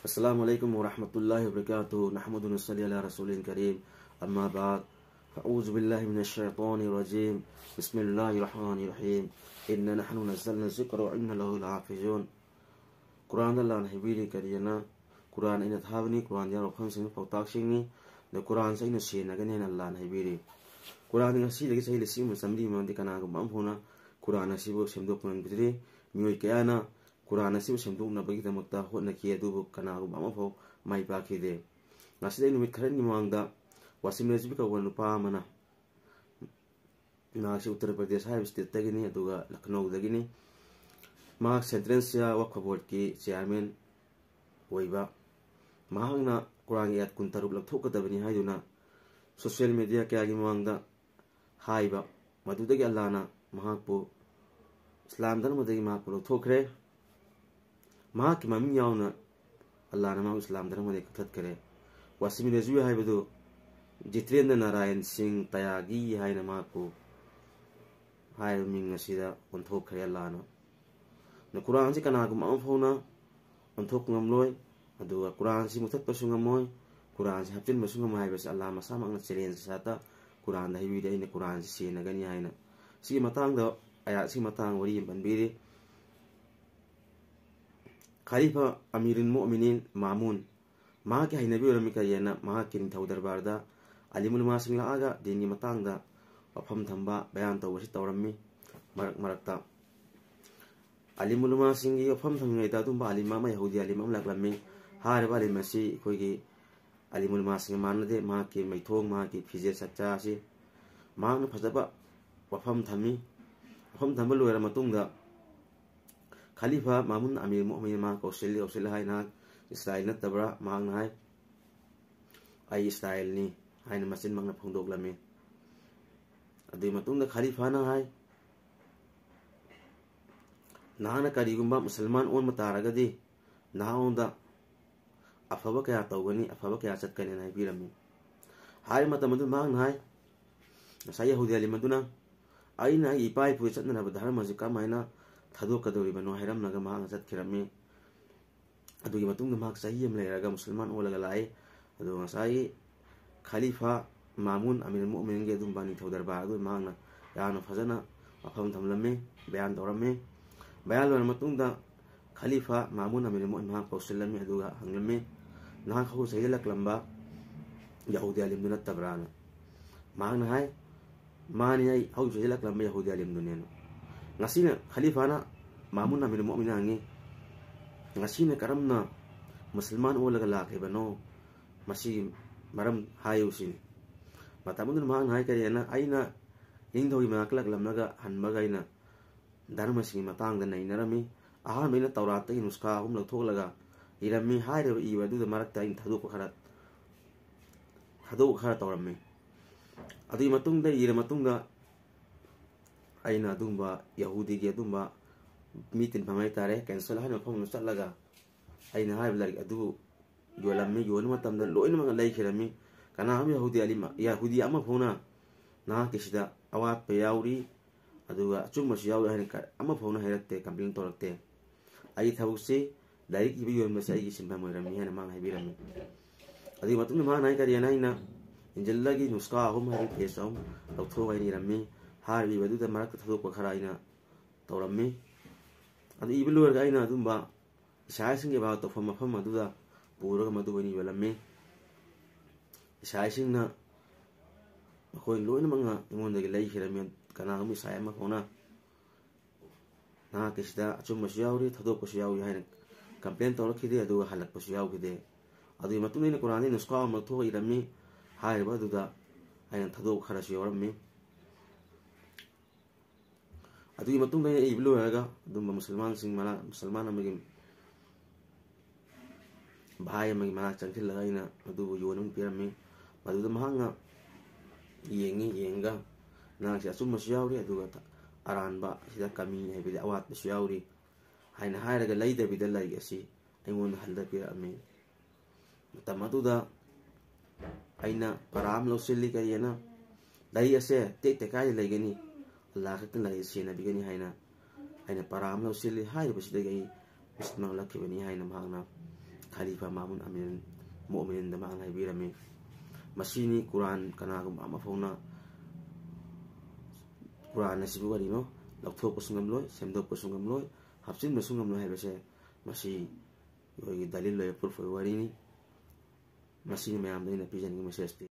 अस्सलामुअलैकुम वरहमतुल्लाहि वबरकातुहू नहमदु व नसल्ली अला रसूलिल करीम अम्मा बाद फ़अऊज़ु बिल्लाहि मिनश शैतानिर रजीम बिस्मिल्लाहिर रहमानिर रहीम इन्ना नहनु नज़्ज़लना ज़िक्रा व इन्ना लहु लहाफ़िज़ून कुरान अल्लाह हिबीरी करियना कुरान इन थाबनी कुरान या मफहम पाउताक सिंगनी द कुरान से इन सेनगने अल्लाह हिबीरी Quran ngasi lagi sai lisi musamdi mandi kana ga mamphona Quran asibu semdok nan bidri mioi kayana Quran asibu semdok na bagi damakta hotna ki adu kana ga mamapho mai pa ki de ngasi dai numit kharen ni mangda wasim rejbi ka wan pa mana na si Uttar Pradesh hai state tagini aduga Lucknow dagini mark sentence ya waqf board ki chairman oiba mahangna Quran याद kuntaruk lak thokadabani haiduna social media kaya gi mangda हाइबा मधुदगी अल्लाहना महाकपु इस्लाम धर्मदगी महाकपु थोखरे महाकि mummy यावना अल्लाहना मा इस्लाम धर्मदगी कथत करे वासिमी रेजु हाइबदु Jitendra Narayan Singh Tyagi हाइना महाकपु high Ming असिदा ओंथोखरे अल्लाहना न कुरान से कनागु माफौना ओंथोक ngamloi aduga Quran से मुथत पसु ngamoi Quran से हप्तिन मसु ngamai bas अल्लाह मसा मांगना चैलेंज साता कुरान दा हिबीदे इन कुरान से नगनी हाइना सी मतंग द आया सी मतंग वरी बनबीरे खलीफा अमीरुल मुमिनीन मामून मा के हाइनबी रमी का येना मा के निथौ दरबार दा अलीमुल मासिंग लागा दिनी मतंग दा वफम थंबा बयान तौबसी तौरमी मरक मरकता अलीमुल मासिंग की वफम थंगै दा तुम अलीमा मा यहूदी अलीमा लकलमी हार वाले मसी कोई अलीमुल मासिंग मानदे मा के मैथोंग मा के फिजे सच्चा से मांग फजबा वफम थमी वफम थम लोयर मतुंगदा खलीफा मामुन अमीर मुमिन मा कौशल औशल हाइना इस्राइल नतबरा मांग हाय आई इस्राइल नि हाइना मसिन मांग फोंदोगलमे अदुई मतुंगदा खलीफा ना हाय नाना करीगुंबा मुसलमान ओन मतारगदी नाओंदा अफबा क्या तौगनी अफबा क्या चटकने नाय बिरमी हाय मतमदु मांग हाय sai yahudi ali maduna aina ipai pu chatna ba dharma ji kamaina thadok kadori bano hairam naga ma ngat khirami adugi matung mak sai yem leiraga musliman olaga lai adu ngasai khalifa mamun amir mu'minin ge dum bani thodar ba adu mangna yana fazana afam thamlamme bayan dorame bayan lor matung da khalifa mamun amir mu'min ma pausilami aduga hanglamme na khaw sai lak lamba yahudi ali maduna tabrana mangna hai mani ai hau jela klambe yahudi alim dunia no ngasina khalifana mamun na mir mu'mina ngi ngasina karamna musliman olaga la ke bano masi maram hayusin matamun ma ngai kare na aina ingdoi ma klak lamnaga hanmaga ina dharma singi matang da nai narami aha mena taurat ta nuska hum la tholaga irami haire i wadu da marak ta in thadu ko kharat taurammi अदुई मतुंगदा इरे मतुंगा आइना दुंबा यहूदी के दुंबा meeting fungi तारे cancel हाइन मफम चलगा आइना HYBE like अदु योलम्मे योन मतमदा lion मंग लैखिरमी कना हम यहूदी अमा फोना ना किसिदा अवात पे याउरी अदुगा चुमस याउ हाइन अमा फोना हैरते कंप्लेन तोरते आई थबुसे डायरेक्ट इबि योन मसे आई सिंबा मोरमी हाइन मांग हाइबिरमी अदुई मतुंगा मा नाइ करिया नाइना इंजल्लागी नुस्का हम हरि फेसम लौथो गाइनी रम्मी हार बि बदु द मारक थदोक खराइना तौरम्मी अदु इबलोर गाइना दुंबा इसाइसिंग बा तो फम अदुदा पुरग मदु बनि वेलम्मी इसाइसिंगना मखोय लोइन मंगा इमोंदगी लै खिरमी कना हम इसाय म होना ना किसदा अचुम मसियाउरी थदोक पसियाउ हाइन कंप्लेन तौरखिदे अदु हलक पसियाउ खिदे अदु मतुने कुरानी नुस्का म थो इरम्मी हाय बदुदा आयन थदो खरसि औरम्मी अदुई मतुंग दे इबलो हैगा दुम मुसलमान सिंह मला मुसलमान अमगी भाई अमगी मला चंथिल लगाइना अदु योनम पिरम्मी अदुदा महंगा येंगा ना से असुम मसियाउरी अदुगा अरानबा सिदा कमी है बिदे अवात मसियाउरी हायना हायरगा लैदे बिदे लाइग असि अइमोन Halda पिरम्मी तमदुदा aina param lo silli kayena dai ase te kai legani Allah ka lai sina bigani aina param lo silli hai bisi dai bismillah lakibani haina mahangna Khalifa Mamun Mu'minin da ma'ana haibirami masini Quran kanagumba ama fauna Quran asibu garino laukthok pasungam loy semdok pasungam loy hapsin pasungam loy haibase masi yogi dalil loy proof warini masini mayam dai na pijan gi message